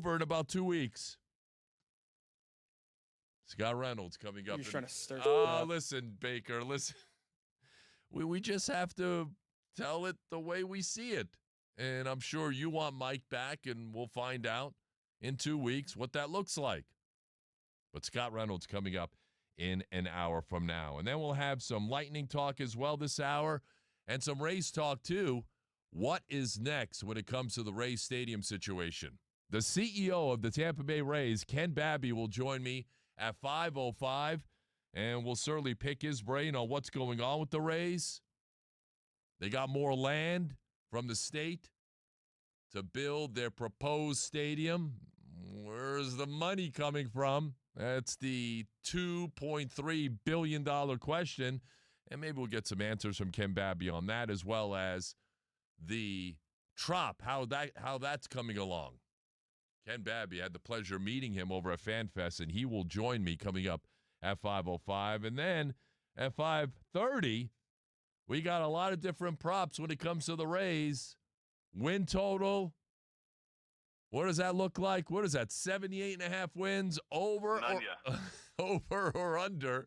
over in about 2 weeks. Scott Reynolds coming up. You're trying to stir up. Listen, Baker, listen. We just have to tell it the way we see it. And I'm sure you want Mike back, and we'll find out in 2 weeks what that looks like. But Scott Reynolds coming up in an hour from now. And then we'll have some Lightning talk as well this hour and some Rays talk too. What is next when it comes to the Rays Stadium situation? The CEO of the Tampa Bay Rays, Ken Babby, will join me at 5:05, and we'll certainly pick his brain on what's going on with the Rays. They got more land from the state to build their proposed stadium. Where's the money coming from? That's the $2.3 billion question, and maybe we'll get some answers from Ken Babby on that, as well as the Trop, how that's coming along. Ken Babby, I had the pleasure of meeting him over at FanFest, and he will join me coming up at 5:05. And then at 5:30, we got a lot of different props when it comes to the Rays. Win total. What does that look like? What is that, 78.5 wins over or under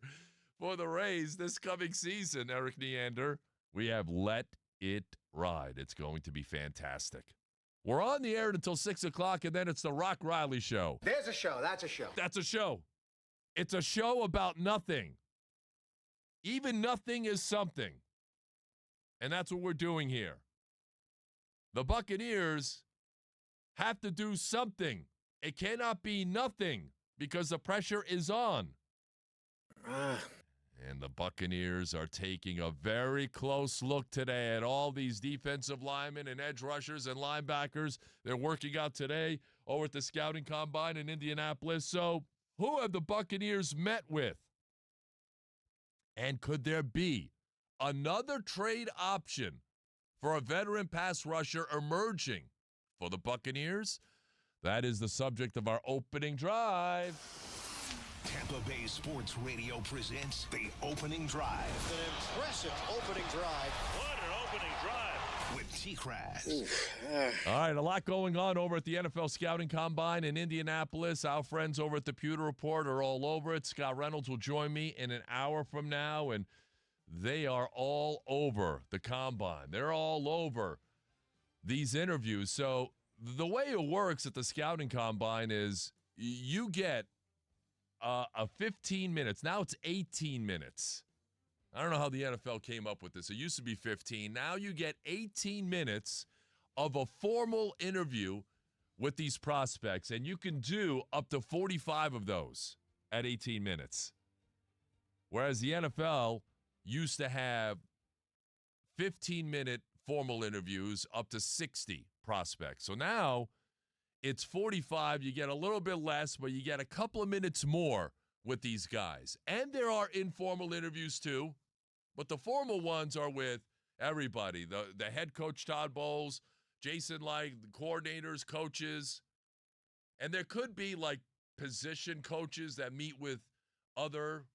for the Rays this coming season, Eric Neander? We have Let It Ride. It's going to be fantastic. We're on the air until 6 o'clock, and then it's the Rock Riley Show. There's a show. That's a show. That's a show. It's a show about nothing. Even nothing is something. And that's what we're doing here. The Buccaneers have to do something. It cannot be nothing because the pressure is on. And the Buccaneers are taking a very close look today at all these defensive linemen and edge rushers and linebackers. They're working out today over at the scouting combine in Indianapolis. So who have the Buccaneers met with? And could there be another trade option for a veteran pass rusher emerging for the Buccaneers? That is the subject of our opening drive. Tampa Bay Sports Radio presents the opening drive. An impressive opening drive. What an opening drive. With TKras. All right, a lot going on over at the NFL Scouting Combine in Indianapolis. Our friends over at the Pewter Report are all over it. Scott Reynolds will join me in an hour from now, and they are all over the Combine. They're all over these interviews. So the way it works at the Scouting Combine is you get a 15 minutes. Now it's 18 minutes. I don't know how the NFL came up with this. It used to be 15. Now you get 18 minutes of a formal interview with these prospects, and you can do up to 45 of those at 18 minutes. Whereas the NFL used to have 15-minute formal interviews up to 60 prospects. So now it's 45. You get a little bit less, but you get a couple of minutes more with these guys. And there are informal interviews too, but the formal ones are with everybody. The head coach, Todd Bowles, Jason Light, the coordinators, coaches. And there could be like position coaches that meet with other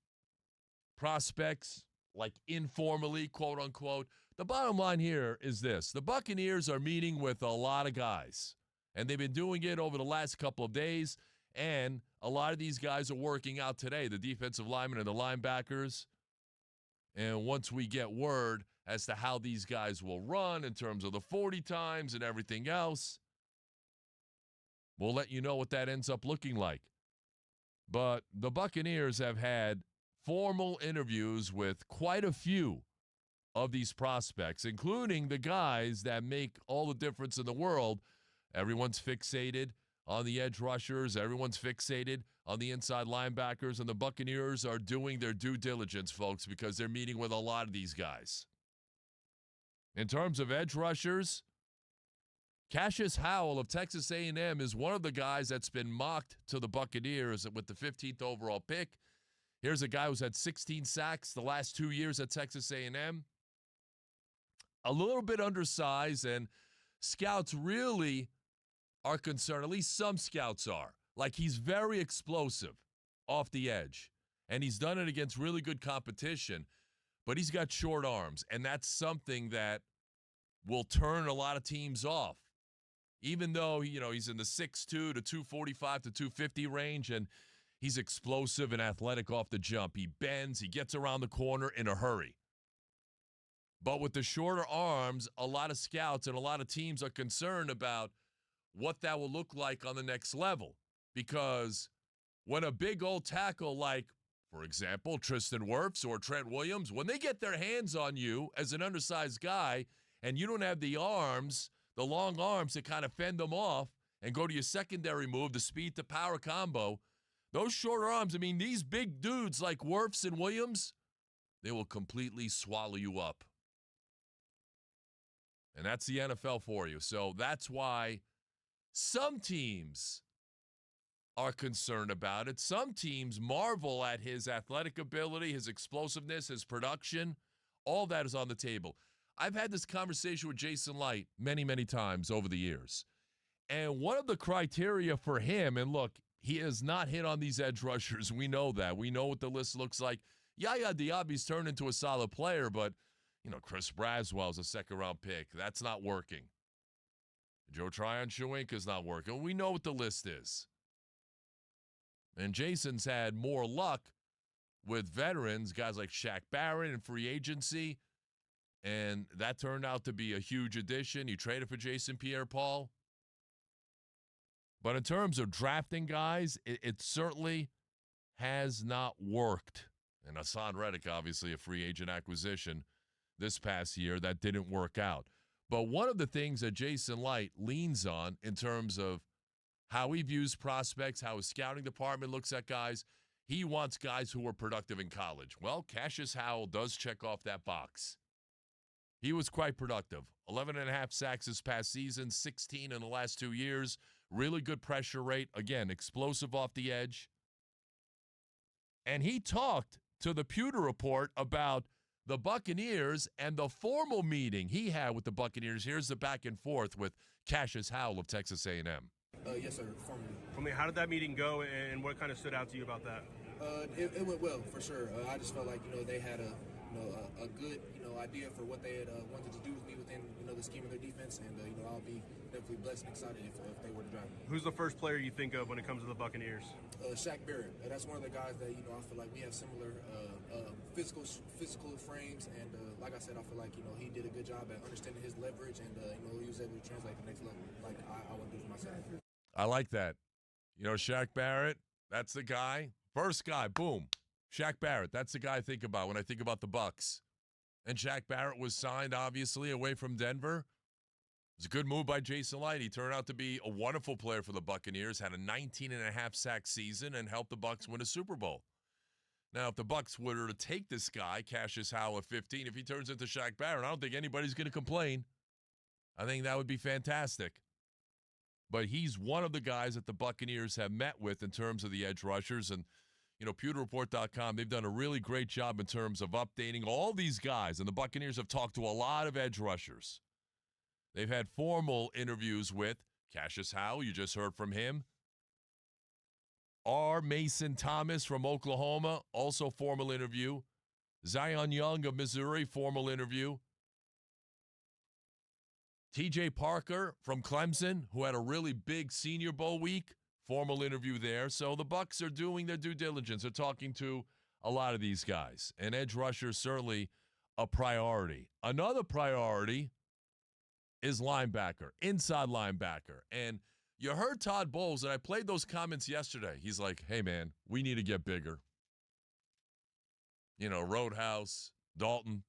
prospects, like informally, quote unquote. The bottom line here is this. The Buccaneers are meeting with a lot of guys, and they've been doing it over the last couple of days, and a lot of these guys are working out today, the defensive linemen and the linebackers. And once we get word as to how these guys will run in terms of the 40 times and everything else, we'll let you know what that ends up looking like. But the Buccaneers have had formal interviews with quite a few of these prospects, including the guys that make all the difference in the world. Everyone's fixated on the edge rushers. Everyone's fixated on the inside linebackers, and the Buccaneers are doing their due diligence, folks, because they're meeting with a lot of these guys. In terms of edge rushers, Cassius Howell of Texas A&M is one of the guys that's been mocked to the Buccaneers with the 15th overall pick. Here's a guy who's had 16 sacks the last 2 years at Texas A&M. A little bit undersized, and scouts really are concerned, at least some scouts are. Like, he's very explosive off the edge, and he's done it against really good competition, but he's got short arms, and that's something that will turn a lot of teams off. Even though, he's in the 6'2 to 245 to 250 range, and he's explosive and athletic off the jump. He bends, he gets around the corner in a hurry. But with the shorter arms, a lot of scouts and a lot of teams are concerned about what that will look like on the next level. Because when a big old tackle like, for example, Tristan Wirfs or Trent Williams, when they get their hands on you as an undersized guy and you don't have the arms, the long arms to kind of fend them off and go to your secondary move, the speed to power combo, those shorter arms, these big dudes like Wirfs and Williams, they will completely swallow you up. And that's the NFL for you. So that's why some teams are concerned about it. Some teams marvel at his athletic ability, his explosiveness, his production. All that is on the table. I've had this conversation with Jason Light many, many times over the years. And one of the criteria for him, and look, he has not hit on these edge rushers. We know that. We know what the list looks like. Yaya Diaby's turned into a solid player, but, Chris Braswell's a second-round pick. That's not working. Joe Tryon-Shoyinka's not working. We know what the list is. And Jason's had more luck with veterans, guys like Shaq Barrett in free agency, and that turned out to be a huge addition. He traded for Jason Pierre-Paul. But in terms of drafting guys, it certainly has not worked. And Hassan Reddick, obviously a free agent acquisition this past year, that didn't work out. But one of the things that Jason Light leans on in terms of how he views prospects, how his scouting department looks at guys, he wants guys who were productive in college. Well, Cassius Howell does check off that box. He was quite productive. 11.5 sacks this past season, 16 in the last 2 years. Really good pressure rate. Again, explosive off the edge. And he talked to the Pewter Report about the Buccaneers and the formal meeting he had with the Buccaneers. Here's the back and forth with Cassius Howell of Texas A&M. Yes, sir, formally. How did that meeting go, and what kind of stood out to you about that? It went well, for sure. I just felt like, they had a good, idea for what they had wanted to do with me within, the scheme of their defense, and, I'll be definitely blessed and excited if they were to draft me. Who's the first player you think of when it comes to the Buccaneers? Shaq Barrett. That's one of the guys that, I feel like we have similar physical frames, and like I said, I feel like, he did a good job at understanding his leverage, and, he was able to translate the next level like I want to do for myself. I like that. Shaq Barrett, that's the guy. First guy, boom. Shaq Barrett, that's the guy I think about when I think about the Bucs. And Shaq Barrett was signed, obviously, away from Denver. It was a good move by Jason Light. He turned out to be a wonderful player for the Buccaneers, had a 19.5 sack season, and helped the Bucs win a Super Bowl. Now, if the Bucs were to take this guy, Cassius Howell at 15, if he turns into Shaq Barrett, I don't think anybody's going to complain. I think that would be fantastic. But he's one of the guys that the Buccaneers have met with in terms of the edge rushers. And, pewterreport.com, they've done a really great job in terms of updating all these guys. And the Buccaneers have talked to a lot of edge rushers. They've had formal interviews with Cassius Howell. You just heard from him. R. Mason Thomas from Oklahoma, also formal interview. Zion Young of Missouri, formal interview. T.J. Parker from Clemson, who had a really big Senior Bowl week, formal interview there. So the Bucs are doing their due diligence. They're talking to a lot of these guys. And edge rusher is certainly a priority. Another priority is linebacker, inside linebacker. And you heard Todd Bowles, and I played those comments yesterday. He's like, hey, man, we need to get bigger. Roadhouse, Dalton,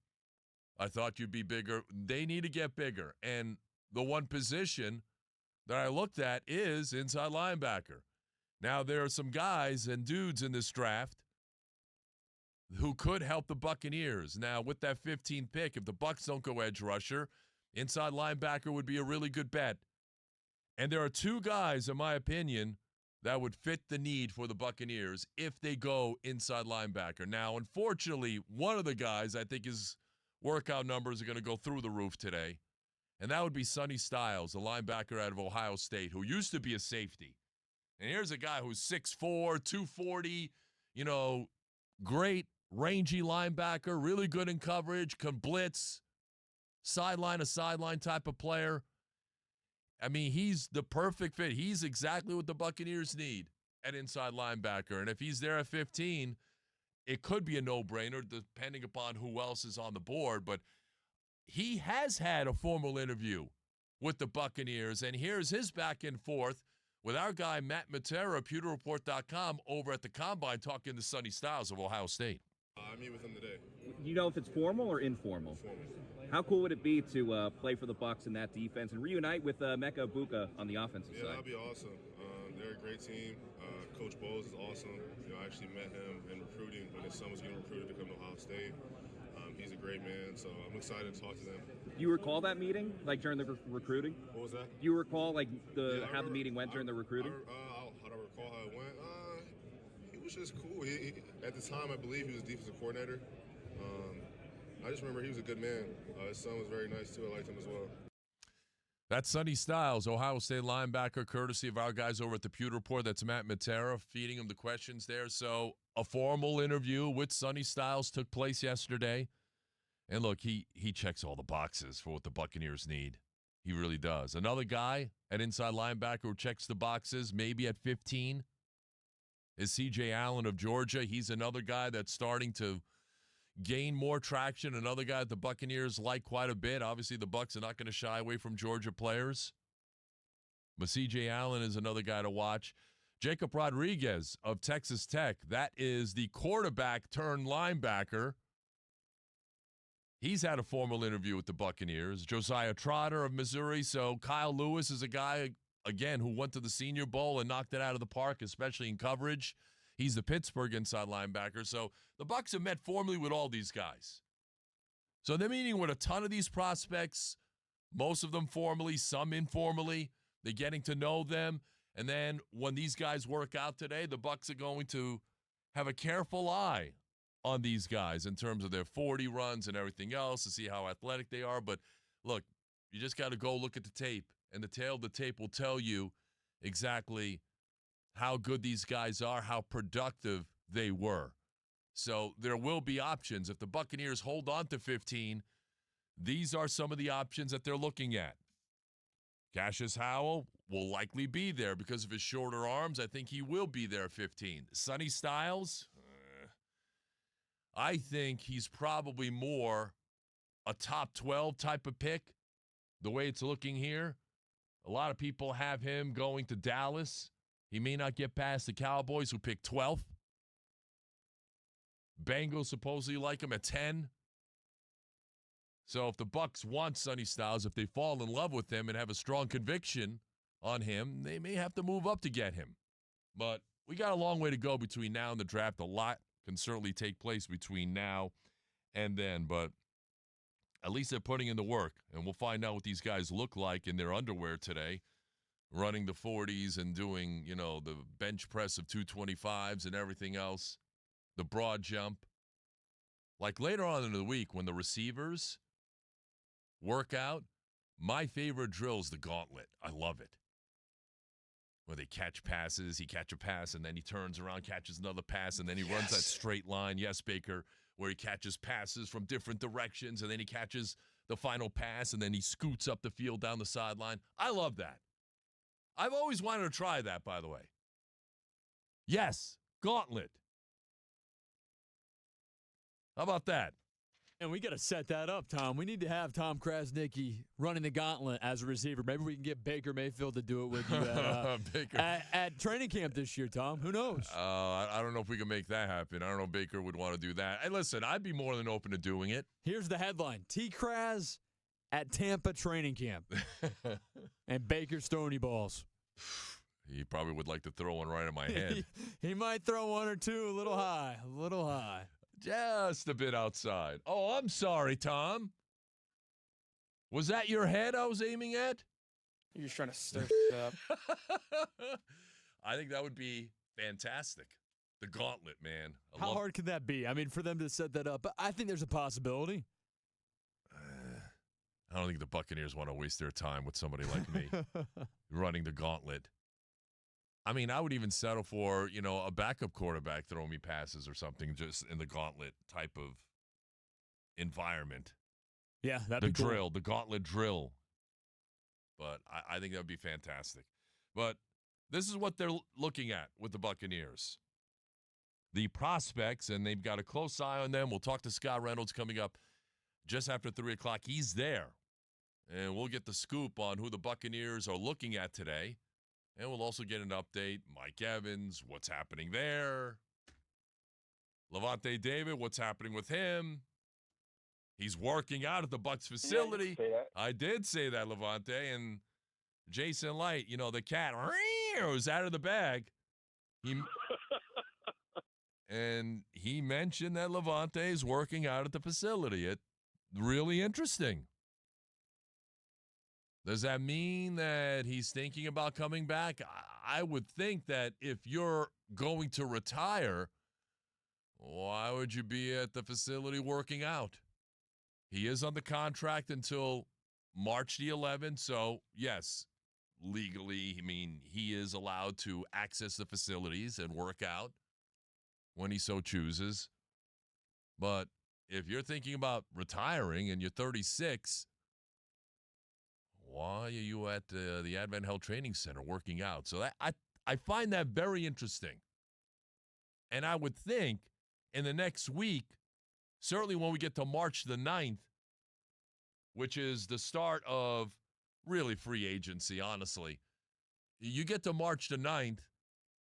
I thought you'd be bigger. They need to get bigger. And the one position that I looked at is inside linebacker. Now, there are some guys and dudes in this draft who could help the Buccaneers. Now, with that 15th pick, if the Bucs don't go edge rusher, inside linebacker would be a really good bet. And there are two guys, in my opinion, that would fit the need for the Buccaneers if they go inside linebacker. Now, unfortunately, one of the guys I think his workout numbers are going to go through the roof today, and that would be Sonny Styles, a linebacker out of Ohio State, who used to be a safety. And here's a guy who's 6'4", 240, great rangy linebacker, really good in coverage, can blitz, sideline to sideline type of player. I mean, he's the perfect fit. He's exactly what the Buccaneers need at inside linebacker. And if he's there at 15, it could be a no-brainer depending upon who else is on the board. But he has had a formal interview with the Buccaneers. And here's his back and forth with our guy, Matt Matera, pewterreport.com, over at the Combine talking to Sonny Styles of Ohio State. I meet with him today. You know if it's formal or informal? Formal. How cool would it be to play for the Bucs in that defense and reunite with Mecca Buka on the offensive Yeah, side? that'd be awesome. They're a great team. Coach Bowles is awesome. You know, I actually met him in recruiting when his son was getting recruited to come to Ohio State. He's a great man, so I'm excited to talk to them. Do you recall that meeting, like during the recruiting? What was that? Do you recall like Yeah, how the meeting went during the recruiting? How do I recall how it went? He was just cool. He, at the time, I believe he was defensive coordinator. I just remember he was a good man. His son was very nice, too. I liked him as well. That's Sonny Styles, Ohio State linebacker, courtesy of our guys over at the Pewter Report. That's Matt Matera feeding him the questions there. So a formal interview with Sonny Styles took place yesterday. And look, he checks all the boxes for what the Buccaneers need. He really does. Another guy at inside linebacker who checks the boxes, maybe at 15, is C.J. Allen of Georgia. He's another guy that's starting to gain more traction. Another guy that the Buccaneers like quite a bit. Obviously, the Bucs are not going to shy away from Georgia players. But C.J. Allen is another guy to watch. Jacob Rodriguez of Texas Tech. That is the quarterback turned linebacker. He's had a formal interview with the Buccaneers. Josiah Trotter of Missouri. So Kyle Lewis is a guy, again, who went to the Senior Bowl and knocked it out of the park, especially in coverage. He's the Pittsburgh inside linebacker. So the Bucs have met formally with all these guys. So they're meeting with a ton of these prospects, most of them formally, some informally. They're getting to know them. And then when these guys work out today, the Bucs are going to have a careful eye on these guys in terms of their 40 runs and everything else to see how athletic they are. But look, you just got to go look at the tape, and the tail of the tape will tell you exactly how good these guys are, how productive they were. So there will be options. If the Buccaneers hold on to 15, these are some of the options that they're looking at. Cassius Howell will likely be there because of his shorter arms. I think he will be there at 15. Sonny Styles, I think he's probably more a top 12 type of pick, the way it's looking here. A lot of people have him going to Dallas. He may not get past the Cowboys, who picked 12th. Bengals supposedly like him at 10. So if the Bucs want Sonny Styles, if they fall in love with him and have a strong conviction on him, they may have to move up to get him. But we got a long way to go between now and the draft. A lot can certainly take place between now and then. But at least they're putting in the work. And we'll find out what these guys look like in their underwear today, running the 40s and doing, the bench press of 225s and everything else, the broad jump. Like later on in the week when the receivers work out, my favorite drill is the gauntlet. I love it. Where they catch passes, he catch a pass, and then he turns around, catches another pass, and then he runs that straight line. Yes, Baker, where he catches passes from different directions, and then he catches the final pass, and then he scoots up the field down the sideline. I love that. I've always wanted to try that, by the way. Yes, gauntlet. How about that? And we got to set that up, Tom. We need to have Tom Krasnicki running the gauntlet as a receiver. Maybe we can get Baker Mayfield to do it with you at training camp this year, Tom. Who knows? I don't know if we can make that happen. I don't know if Baker would want to do that. Hey, listen, I'd be more than open to doing it. Here's the headline. TKras at Tampa training camp. And Baker Stoney balls. He probably would like to throw one right at my head. He might throw one or two a little high. Just a bit outside. Oh, I'm sorry, Tom. Was that your head I was aiming at? You're just trying to stir shit up. I think that would be fantastic. The gauntlet, man. How hard could that be? I mean, for them to set that up, I think there's a possibility. I don't think the Buccaneers want to waste their time with somebody like me running the gauntlet. I mean, I would even settle for, a backup quarterback throwing me passes or something just in the gauntlet type of environment. Yeah, that'd be cool. The gauntlet drill. But I think that would be fantastic. But this is what they're looking at with the Buccaneers. The prospects, and they've got a close eye on them. We'll talk to Scott Reynolds coming up just after 3 o'clock. He's there. And we'll get the scoop on who the Buccaneers are looking at today. And we'll also get an update. Mike Evans, what's happening there? Levante David, what's happening with him? He's working out at the Bucs facility. I did say that, Levante. And Jason Light, the cat, was out of the bag. And he mentioned that Levante is working out at the facility. It's really interesting. Does that mean that he's thinking about coming back? I would think that if you're going to retire, why would you be at the facility working out? He is on the contract until March the 11th. So, yes, legally, he is allowed to access the facilities and work out when he so chooses. But if you're thinking about retiring and you're 36, why are you at the Advent Health Training Center working out? So I find that very interesting. And I would think in the next week, certainly when we get to March the 9th, which is the start of really free agency, honestly. You get to March the 9th,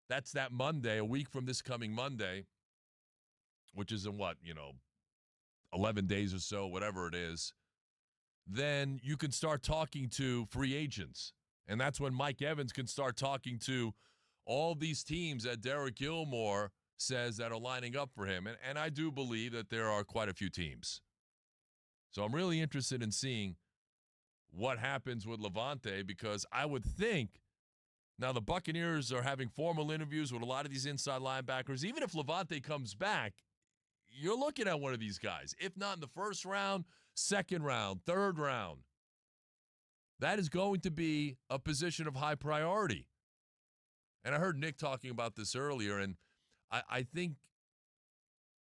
that's that Monday, a week from this coming Monday, which is in 11 days or so, whatever it is. Then you can start talking to free agents. And that's when Mike Evans can start talking to all these teams that Derek Gilmore says that are lining up for him. And I do believe that there are quite a few teams. So I'm really interested in seeing what happens with Levante, because I would think now the Buccaneers are having formal interviews with a lot of these inside linebackers. Even if Levante comes back, you're looking at one of these guys. If not in the first round, second round, third round. That is going to be a position of high priority. And I heard Nick talking about this earlier, and I think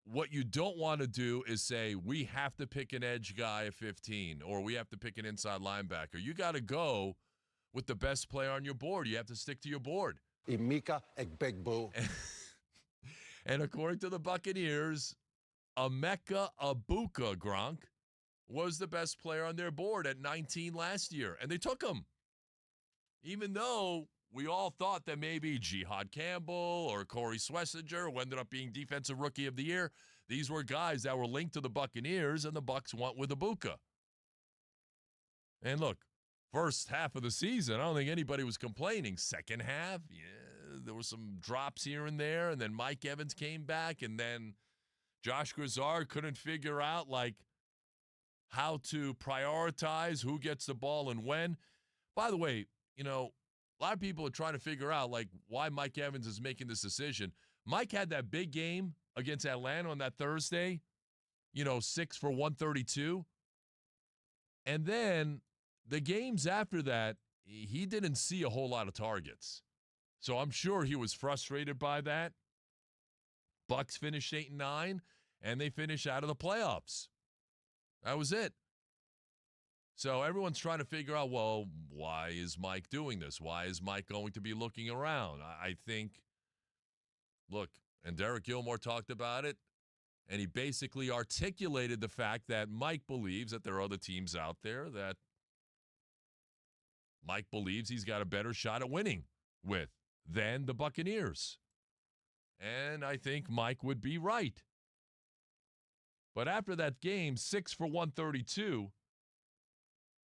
what you don't want to do is say, we have to pick an edge guy at 15, or we have to pick an inside linebacker. You got to go with the best player on your board. You have to stick to your board. Emeka Egbegboo. And according to the Buccaneers, Emeka Egbegboo, Gronk, was the best player on their board at 19 last year. And they took him. Even though we all thought that maybe Jihad Campbell or Corey Swessinger, who ended up being Defensive Rookie of the Year, these were guys that were linked to the Buccaneers, and the Bucs went with Egbegboo. And look, first half of the season, I don't think anybody was complaining. Second half, yeah, there were some drops here and there, and then Mike Evans came back, and then Josh Grizzard couldn't figure out, how to prioritize who gets the ball and when. By the way, a lot of people are trying to figure out, why Mike Evans is making this decision. Mike had that big game against Atlanta on that Thursday, 6 for 132. And then the games after that, he didn't see a whole lot of targets. So I'm sure he was frustrated by that. Bucs finished 8-9, and they finished out of the playoffs. That was it. So everyone's trying to figure out, well, why is Mike doing this? Why is Mike going to be looking around? I think, look, and Derek Gilmore talked about it, and he basically articulated the fact that Mike believes that there are other teams out there that Mike believes he's got a better shot at winning with than the Buccaneers. And I think Mike would be right. But after that game, 6 for 132,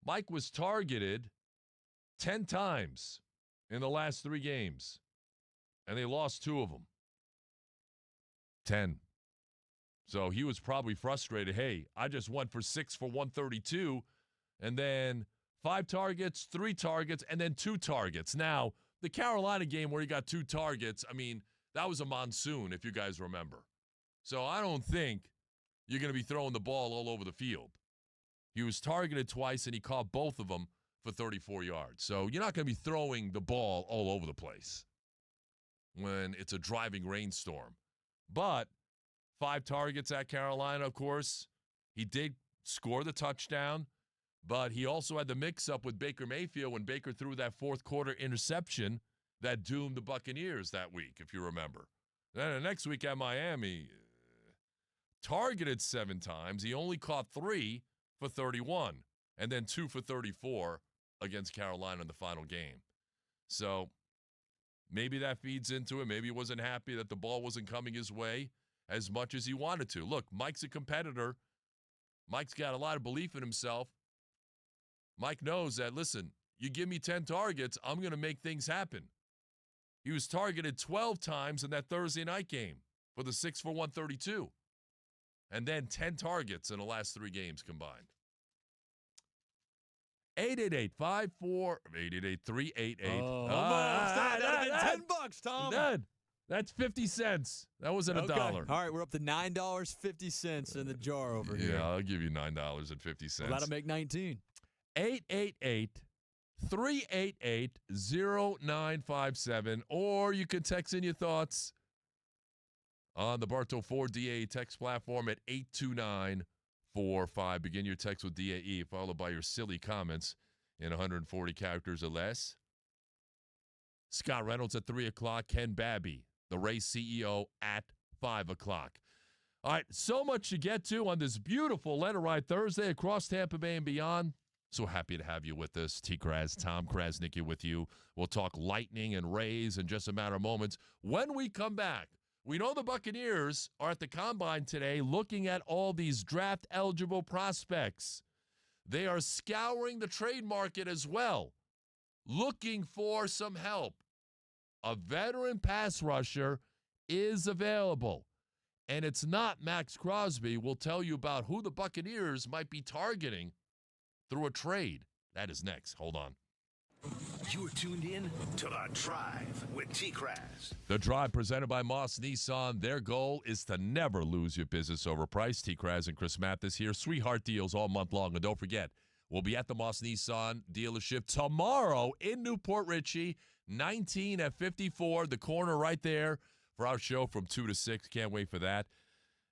Mike was targeted 10 times in the last 3 games, and they lost 2 of them. 10. So he was probably frustrated. Hey, I just went for 6 for 132, and then 5 targets, 3 targets, and then 2 targets. Now, the Carolina game where he got 2 targets, that was a monsoon, if you guys remember. So I don't think you're going to be throwing the ball all over the field. He was targeted twice, and he caught both of them for 34 yards. So you're not going to be throwing the ball all over the place when it's a driving rainstorm. But 5 targets at Carolina, of course. He did score the touchdown. But he also had the mix-up with Baker Mayfield when Baker threw that fourth-quarter interception that doomed the Buccaneers that week, if you remember. Then the next week at Miami, targeted 7 times. He only caught 3 for 31, and then 2 for 34 against Carolina in the final game. So maybe that feeds into it. Maybe he wasn't happy that the ball wasn't coming his way as much as he wanted to. Look, Mike's a competitor. Mike's got a lot of belief in himself. Mike knows that, listen, you give me 10 targets, I'm going to make things happen. He was targeted 12 times in that Thursday night game for the 6 for 132. And then 10 targets in the last 3 games combined. 888-388. That'd have been $10, Tom. That's 50 cents. That wasn't $1. All right, we're up to $9.50 in the jar over here. Yeah, I'll give you $9.50. Well, that'll make 19. 888-388-0957, or you can text in your thoughts on the Bartow Ford DAE text platform at 82945. Begin your text with DAE, followed by your silly comments in 140 characters or less. Scott Reynolds at 3 o'clock. Ken Babby, the Rays CEO, at 5 o'clock. All right, so much to get to on this beautiful Let It Ride Thursday across Tampa Bay and beyond. So happy to have you with us. TKras, Tom Krasnicki with you. We'll talk Lightning and Rays in just a matter of moments. When we come back, we know the Buccaneers are at the Combine today looking at all these draft-eligible prospects. They are scouring the trade market as well, looking for some help. A veteran pass rusher is available, and it's not Max Crosby. We'll tell you about who the Buccaneers might be targeting through a trade. That is next. Hold on. You're tuned in to The Drive with TKras. The Drive presented by Moss Nissan. Their goal is to never lose your business over price. TKras and Chris Mathis here. Sweetheart deals all month long. And don't forget, we'll be at the Moss Nissan dealership tomorrow in Newport Richey, 19 at 54, the corner right there for our show from 2 to 6. Can't wait for that.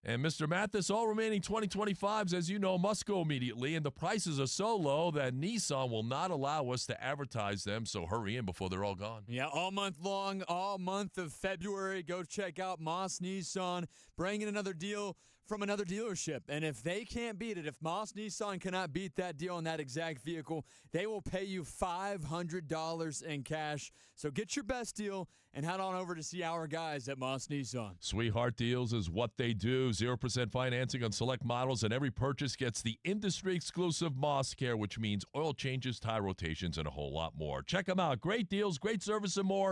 And Mr. Mathis, all remaining 2025s, as you know, must go immediately, and the prices are so low that Nissan will not allow us to advertise them, so hurry in before they're all gone. Yeah, all month long, all month of February, go check out Moss Nissan, bring in another deal from another dealership. And if they can't beat it, if Moss Nissan cannot beat that deal on that exact vehicle, they will pay you $500 in cash. So get your best deal and head on over to see our guys at Moss Nissan. Sweetheart Deals is what they do. 0% financing on select models, and every purchase gets the industry-exclusive Moss Care, which means oil changes, tire rotations, and a whole lot more. Check them out. Great deals, great service, and more.